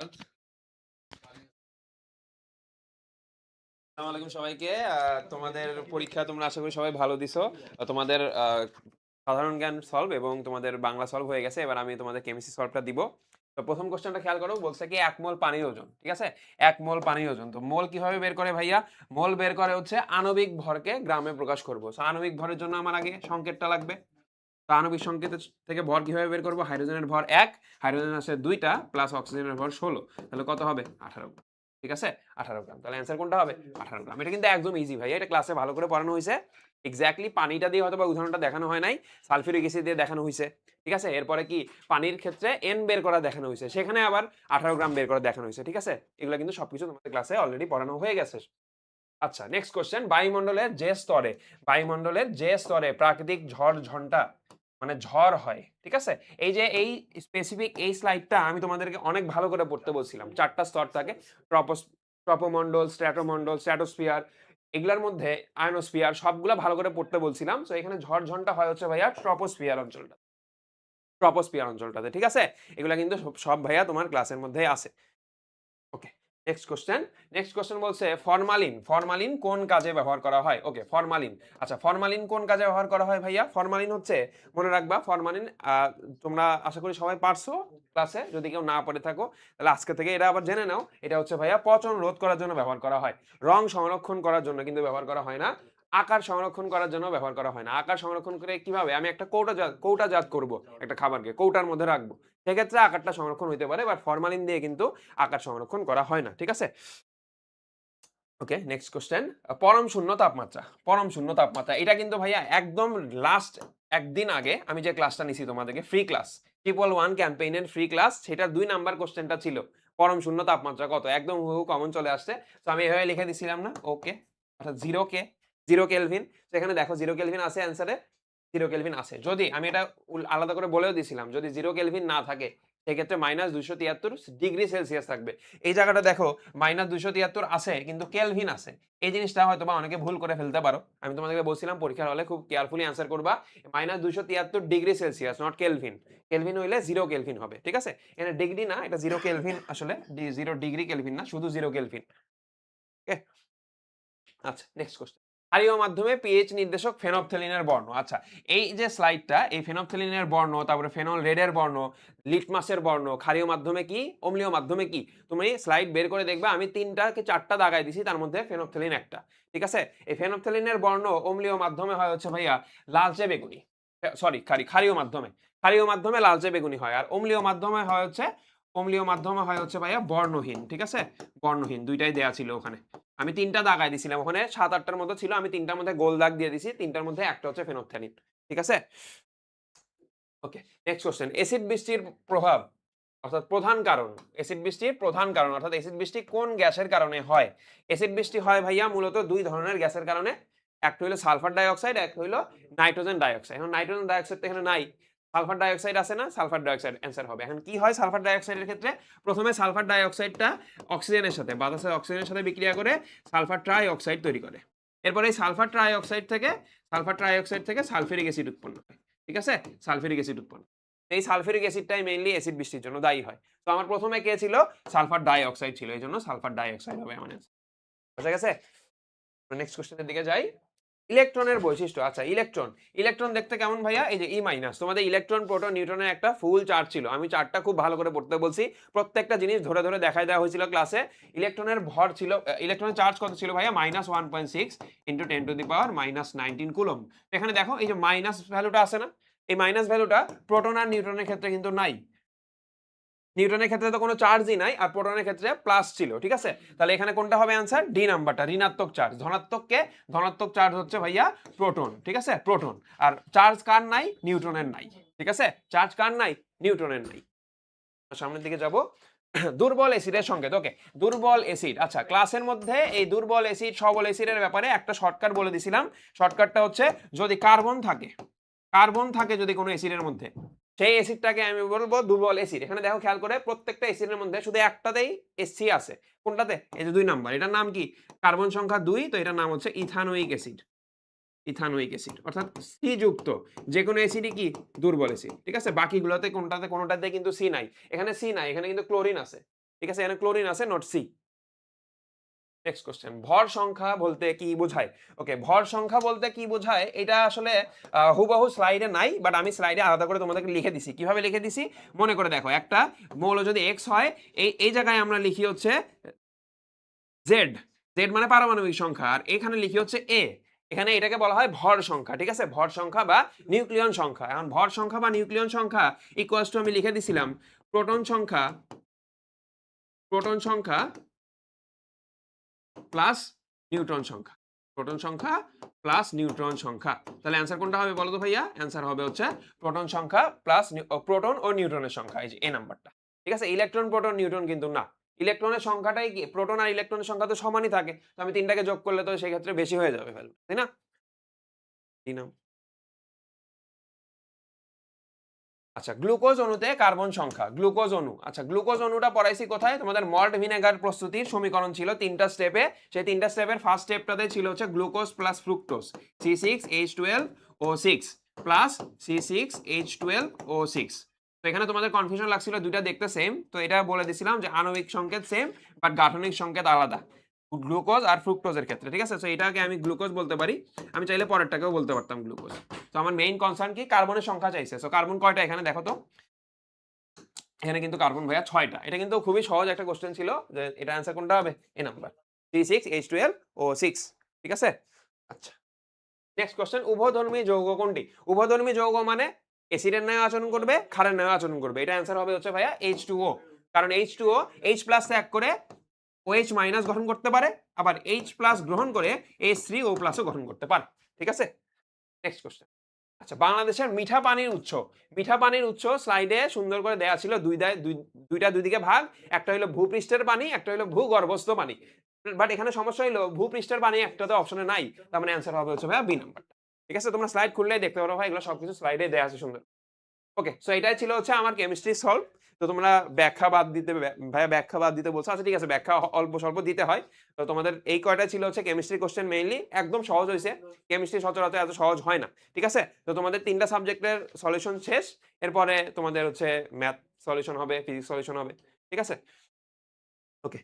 আসসালামু আলাইকুম সবাইকে। তোমাদের পরীক্ষা তোমরা আশা করি সবাই ভালো দিছো। তোমাদের সাধারণ জ্ঞান সলভ এবং তোমাদের বাংলা সলভ হয়ে গেছে। এবার আমি তোমাদের কেমিস্ট্রি সলভটা দিব। তো প্রথম কোশ্চেনটা খেয়াল করো, বলছে কি 1 মোল পানির ওজন। ঠিক আছে, 1 মোল পানির ওজন। তো মোল কিভাবে বের করে ভাইয়া? মোল বের করে হচ্ছে আণবিক ভরকে গ্রামে প্রকাশ করব। সো আণবিক ভরের জন্য আমার আগে সংকেতটা লাগবে। তো আণবিক সংকেত থেকে ভর কিভাবে বের করব? হাইড্রোজেনের ভর 1, হাইড্রোজেন আছে 2টা, প্লাস অক্সিজেনের ভর 16। তাহলে কত হবে? 18 গ্রাম। ঠিক আছে, 18 গ্রাম। তাহলে অ্যান্সার কোনটা হবে? 18 গ্রাম। এটা কিন্তু একদম ইজি ভাই, এটা ক্লাসে ভালো করে পড়ানো হয়েছে। এক্স্যাক্টলি পানিটা দিয়ে হয়তো বা উদাহরণটা দেখানো হয় নাই, সালফিউরিক অ্যাসিড দিয়ে দেখানো হয়েছে। ঠিক আছে, এরপরে কি পানির ক্ষেত্রে এন বের করা দেখানো হয়েছে, সেখানে আবার 18 গ্রাম বের করা দেখানো হয়েছে। ঠিক আছে, এগুলো কিন্তু সবকিছু তোমাদের ক্লাসে অলরেডি পড়ানো হয়ে গেছে। আচ্ছা, নেক্সট কোশ্চেন। বায়ুমণ্ডলের যে স্তরে প্রাকৃতিক ঝড় ঝন্টা মানে ঝড় হয়, ঠিক আছে, এই যে এই স্পেসিফিক এই স্লাইডটা আমি তোমাদেরকে অনেক ভালো করে পড়তে বলছিলাম। 4টা স্তর থাকে, ট্রপোমণ্ডল, স্ট্র্যাটোমণ্ডল, স্ট্র্যাটোস্ফিয়ার, এগুলোর মধ্যে আয়নোস্ফিয়ার, সবগুলা ভালো করে পড়তে বলছিলাম। তো এখানে ঝড় ঝন্টা হয় হচ্ছে ভাইয়া ট্রপোস্ফিয়ার অঞ্চলটাতে। ঠিক আছে, এগুলা কিন্তু সব ভাইয়া তোমার ক্লাসের মধ্যে আছে। ওকে, নেক্সট কোশ্চেন বলছে ফরমালিন কোন কাজে ব্যবহার করা হয়? ওকে, ফরমালিন। আচ্ছা, ফরমালিন কোন কাজে ব্যবহার করা হয় ভাইয়া? ফরমালিন হচ্ছে, মনে রাখবা ফরমালিন, তোমরা আশা করি সবাই পারছো ক্লাসে। যদি কেউ না পড়ে থাকো তাহলে আজকে থেকে এটা আবার জেনে নাও। এটা হচ্ছে ভাইয়া পচন রোধ করার জন্য ব্যবহার করা হয়, রং সংরক্ষণ করার জন্য কিন্তু ব্যবহার করা হয় না, আকার সংরক্ষণ করার জন্য ব্যবহার করা হয় না। আকার সংরক্ষণ করে কিভাবে? আমি একটা কৌটাজাত করব একটা খাবারকে, কৌটার মধ্যে রাখবো, সেক্ষেত্রে আকারটা সংরক্ষণ হইতে পারে, বাট ফরমালিন দিয়ে কিন্তু আকার সংরক্ষণ করা হয় না। ঠিক আছে, ওকে, নেক্সট কোশ্চেন। পরম শূন্য তাপমাত্রা, এটা কিন্তু ভাইয়া একদম লাস্ট একদিন আগে আমি যে ক্লাসটা নিছি তোমাদেরকে, ফ্রি ক্লাস, 111 ক্যাম্পেইনের ফ্রি ক্লাস, সেটা 2 নাম্বার কোশ্চেনটা ছিল পরম শূন্য তাপমাত্রা কত। একদম হুবহু কমন চলে আসছে। তো আমি এভাবে লিখে দিছিলাম না? ওকে, অর্থাৎ 0 কেলভিন। সেখানে দেখো 0 কেলভিন আছে অ্যান্সারে, 0 কেলভিন আছে। যদি আমি এটা আলাদা করে বলেও দিছিলাম, যদি 0 কেলভিন না থাকে সেক্ষেত্রে -273 ডিগ্রি সেলসিয়াস থাকবে। এই জায়গাটা দেখো -273 আছে কিন্তু কেলভিন আছে। এই জিনিসটা হয়তো বা অনেকে ভুল করে ফেলতে পারো। আমি তোমাদেরকে বলছিলাম পরীক্ষার হলে খুব কেয়ারফুলি অ্যান্সার করবা। -273 degree Celsius, not Kelvin. Kelvin হইলে 0 কেলভিন হবে। ঠিক আছে, এখানে ডিগ্রি না, এটা 0 কেলভিন আসলে, 0 ডিগ্রি কেলভিন না, শুধু 0 কেলভিন। ওকে, আচ্ছা, নেক্সট কোশ্চেন। ক্ষারীয় মাধ্যমে পিএইচ নির্দেশক ফেনফথেলিনের বর্ণ। আচ্ছা, এই যে স্লাইডটা, এই ফেনফথেলিনের বর্ণ, তারপরে ফেনল রেডের বর্ণ, লিটমাসের বর্ণ, ক্ষারীয় মাধ্যমে কি, অম্লীয় মাধ্যমে কি, তুমি স্লাইড বের করে দেখবা আমি 3টা কি 4টা দাগাই দিছি, তার মধ্যে ফেনফথেলিন একটা। ঠিক আছে, এই ফেনফথেলিনের বর্ণ অম্লীয় মাধ্যমে হয় হচ্ছে ভাইয়া লালচে বেগুনি, সরি ক্ষারীয় মাধ্যমে লালচে বেগুনি হয়, আর অম্লীয় মাধ্যমে হয় হচ্ছে ভাইয়া বর্ণহীন। ঠিক আছে, বর্ণহীন, দুইটাই দেয়া ছিল ওখানে। আমি 3টা দাগাই দিছিলাম, ওখানে 7-8টার মতো ছিল, আমি 3টার মধ্যে গোল দাগ দিয়ে দিছি, 3টার মধ্যে একটা হচ্ছে ফেনফথেলিন। ঠিক আছে, ওকে, নেক্সট কোশ্চেন। এসিড বৃষ্টির প্রভাব অর্থাৎ প্রধান কারণ, এসিড বৃষ্টির প্রধান কারণ অর্থাৎ এসিড বৃষ্টি কোন গ্যাসের কারণে হয়? এসিড বৃষ্টি হয় ভাইয়া মূলত 2 ধরনের গ্যাসের কারণে। একটা হলো সালফার ডাইঅক্সাইড, একটা হলো নাইট্রোজেন ডাইঅক্সাইড। এখন নাইট্রোজেন ডাইঅক্সাইড তো এখানে নাই, সালফার ডাইঅক্সাইড আছে না, সালফার ডাইঅক্সাইড অ্যান্সার হবে। এখন কি হয় সালফার ডাইঅক্সাইডের ক্ষেত্রে? প্রথমে সালফার ডাইঅক্সাইডটা অক্সিজেনের সাথে, বাতাসের অক্সিজেনের সাথে বিক্রিয়া করে সালফার ট্রাই অক্সাইড তৈরি করে। এরপরে এই সালফার ট্রাই অক্সাইড থেকে সালফিউরিক অ্যাসিড উৎপন্ন হয়। ঠিক আছে, সালফিউরিক অ্যাসিড উৎপন্ন, এই সালফিউরিক অ্যাসিডটাই মেইনলি অ্যাসিড বৃষ্টির জন্য দায়ী হয়। তো আমার প্রথমে কে ছিল? সালফার ডাই অক্সাইড ছিল, এই জন্য সালফার ডাই অক্সাইড হবে আমার অ্যান্সার। বুঝা গেছে? নেক্সট কোশ্চেনের দিকে যাই। ইলেকট্রনের বৈশিষ্ট্য। আচ্ছা, ইলেকট্রন দেখতে কেমন ভাইয়া? এই যে E-, তোমাদের ইলেকট্রন, প্রোটন, নিউট্রনের একটা ফুল চার্ট ছিল। আমি চার্টটা খুব ভালো করে পড়তে বলছি, প্রত্যেকটা জিনিস ধরে ধরে দেখাই দেওয়া হয়েছিল ক্লাসে। ইলেকট্রনের ভর ছিল, ইলেকট্রনের চার্জ কত ছিল ভাইয়া? -1.6 × 10⁻⁹ কুলম্ব। এখানে দেখো এই যে মাইনাস ভ্যালুটা আছে না, এই মাইনাস ভ্যালুটা প্রোটন আর নিউট্রনের ক্ষেত্রে কিন্তু নাই। নিউটনের ক্ষেত্রে তো কোনো চার্জই নাই, আর প্রোটনের ক্ষেত্রে প্লাস ছিল। ঠিক আছে, তাহলে এখানে কোনটা হবে অ্যান্সার? ডি নাম্বারটা, ঋণাত্মক চার্জ। ধনাত্মক চার্জ হচ্ছে ভাইয়া প্রোটন। ঠিক আছে, প্রোটন। আর চার্জ কার নাই? নিউট্রনের নাই। ঠিক আছে, চার্জ কার নাই? নিউট্রনের নাই। সামনের দিকে যাব। দুর্বল অ্যাসিডের সংকেত। ওকে, দুর্বল অ্যাসিড। আচ্ছা, ক্লাসের মধ্যে এই দুর্বল অ্যাসিড, সবল অ্যাসিডের ব্যাপারে একটা শর্টকাট বলে দিছিলাম। শর্টকাটটা হচ্ছে, যদি কার্বন থাকে যদি কোনো অ্যাসিডের মধ্যে, সেই অ্যাসিডটাকে আমি বলবো দুর্বল অ্যাসিড। এখানে দেখো খেয়াল করে, প্রত্যেকটা অ্যাসিডের মধ্যে শুধু একটাতেই এসসি আছে। কোনটাতে? এই যে 2 নাম্বার, এটার নাম কি? কার্বন সংখ্যা 2, তো এটার নাম হচ্ছে ইথানোয়িক অ্যাসিড, অর্থাৎ সি যুক্ত যে কোনো অ্যাসিডই কি? দুর্বল অ্যাসিড। ঠিক আছে, বাকিগুলোতে কোনটাতে কোনোটাতে কিন্তু সি নাই। এখানে সি নাই, এখানে কিন্তু ক্লোরিন আছে। ঠিক আছে, এখানে ক্লোরিন আছে, নোট সি। নেক্সট কোশ্চেন, ভর সংখ্যা বলতে কি বোঝায়? ওকে, ভর সংখ্যা বলতে কি বোঝায় এটা আসলে হুবহু স্লাইডে নাই, বাট আমি স্লাইডে আলাদা করে তোমাদেরকে লিখে দিছি। কিভাবে লিখে দিছি মনে করে দেখো, একটা মৌল যদি এক্স হয়, এই জায়গায় আমরা লিখি হচ্ছে জেড, জেড মানে পারমাণবিক সংখ্যা, আর এখানে লিখি হচ্ছে এ। এখানে এটাকে বলা হয় ভর সংখ্যা, ঠিক আছে, ভর সংখ্যা বা নিউক্লিয়ন সংখ্যা। এখন ভর সংখ্যা বা নিউক্লিয়ন সংখ্যা ইকুয়ালস টু আমি লিখে দিছিলাম প্রোটন সংখ্যা, প্রোটন সংখ্যা প্লাস নিউট্রন সংখ্যা, প্রোটন সংখ্যা প্লাস নিউট্রন সংখ্যা। তাহলে অ্যান্সার কোনটা হবে বলো তো ভাইয়া? অ্যান্সার হবে হচ্ছে প্রোটন সংখ্যা প্লাস প্রোটন ও নিউট্রনের সংখ্যা, এই যে এই নাম্বারটা। ঠিক আছে, ইলেকট্রন প্রোটন নিউট্রন কিন্তু না, ইলেকট্রনের সংখ্যাটাই কি, প্রোটন আর ইলেকট্রনের সংখ্যা তো সমানই থাকে, তো আমি তিনটাকে যোগ করলে তো সেই ক্ষেত্রে বেশি হয়ে যাবে ভ্যালু, তাই না? আচ্ছা, গ্লুকোজ অণুতে কার্বন সংখ্যা, গ্লুকোজ অণু, আচ্ছা গ্লুকোজ অণুটা পড়াইছি কোথায়? তোমাদের মল্ট ভিনেগার প্রস্তুতির সমীকরণ ছিল তিনটা স্টেপে, সেই তিনটা স্টেপের ফার্স্ট স্টেপটাতে ছিল হচ্ছে glucose plus fructose, C6H12O6 plus C6H12O6। তো এখানে তোমাদের কনফিউশন লাগছিল, দুইটা দেখতে সেম, তো এটা বলে দিছিলাম যে আণবিক সংকেত সেম বাট গাঠনিক সংকেত আলাদা গ্লুকোজ আর ফ্রুক্টোজের ক্ষেত্রে, ঠিক আছে। তো এটাকে আমি গ্লুকোজ বলতে পারি, আমি চাইলে পরেরটাকেও বলতে পারতাম গ্লুকোজ। তো আমার মেইন কনসার্ন কি, কার্বনের সংখ্যা চাইছে। সো কার্বন কয়টা এখানে দেখো তো, এখানে কিন্তু কার্বন ভাইয়া 6টা। এটা কিন্তু খুবই সহজ একটা কোশ্চেন ছিল, যে এটা অ্যান্সার কোনটা হবে, এই নাম্বার C6H12O6, ঠিক আছে। আচ্ছা, নেক্সট কোশ্চেন, উভধর্মী যৌগ কোনটি? উভধর্মী যৌগ মানে অ্যাসিডের ন্যায় আচরণ করবে, ক্ষারের ন্যায় আচরণ করবে। এটা অ্যান্সার হবে হচ্ছে ভাইয়া H2O, কারণ H2O H প্লাস ত্যাগ করে OH মাইনাস গঠন করতে পারে, আবার H প্লাস গ্রহণ করে H3O প্লাসও গঠন করতে পারে, ঠিক আছে। নেক্সট কোশ্চেন, আচ্ছা বাংলাদেশের মিঠা পানির উৎস, মিঠা পানির উৎস স্লাইডে সুন্দর করে দেয়া ছিল, দুইটা দুই দিকে ভাগ, একটা হলো ভূপৃষ্ঠের পানি, একটা হলো ভূগর্ভস্থ পানি। বাট এখানে সমস্যা হলো ভূপৃষ্ঠের পানি একটাতে অপশনে নাই, তার মানে অ্যান্সার হবে হচ্ছে ভাইয়া বি নাম্বারটা, ঠিক আছে। তোমরা স্লাইড খুললেই দেখতে পারো ভাই, এগুলো সবকিছু স্লাইডে দেয়া আছে সুন্দর। ওকে, সো এটাই ছিল হচ্ছে আমার কেমিস্ট্রি সলভ। তো তোমরা ব্যাখ্যা বাদ দিতে, ভাইয়া ব্যাখ্যা বাদ দিতে বলছো, আচ্ছা ঠিক আছে, ব্যাখ্যা অল্প স্বল্প দিতে হয়। তো তোমাদের এই কয়টা ছিল হচ্ছে কেমিস্ট্রি কোশ্চেন, মেইনলি একদম সহজ হয়েছে, কেমিস্ট্রি সচরাচর এত সহজ হয় না, ঠিক আছে। তো তোমাদের তিনটা সাবজেক্টের সলিউশন শেষ, এরপরে তোমাদের হচ্ছে ম্যাথ সলিউশন হবে, ফিজিক্স সলিউশন হবে, ঠিক আছে। ওকে।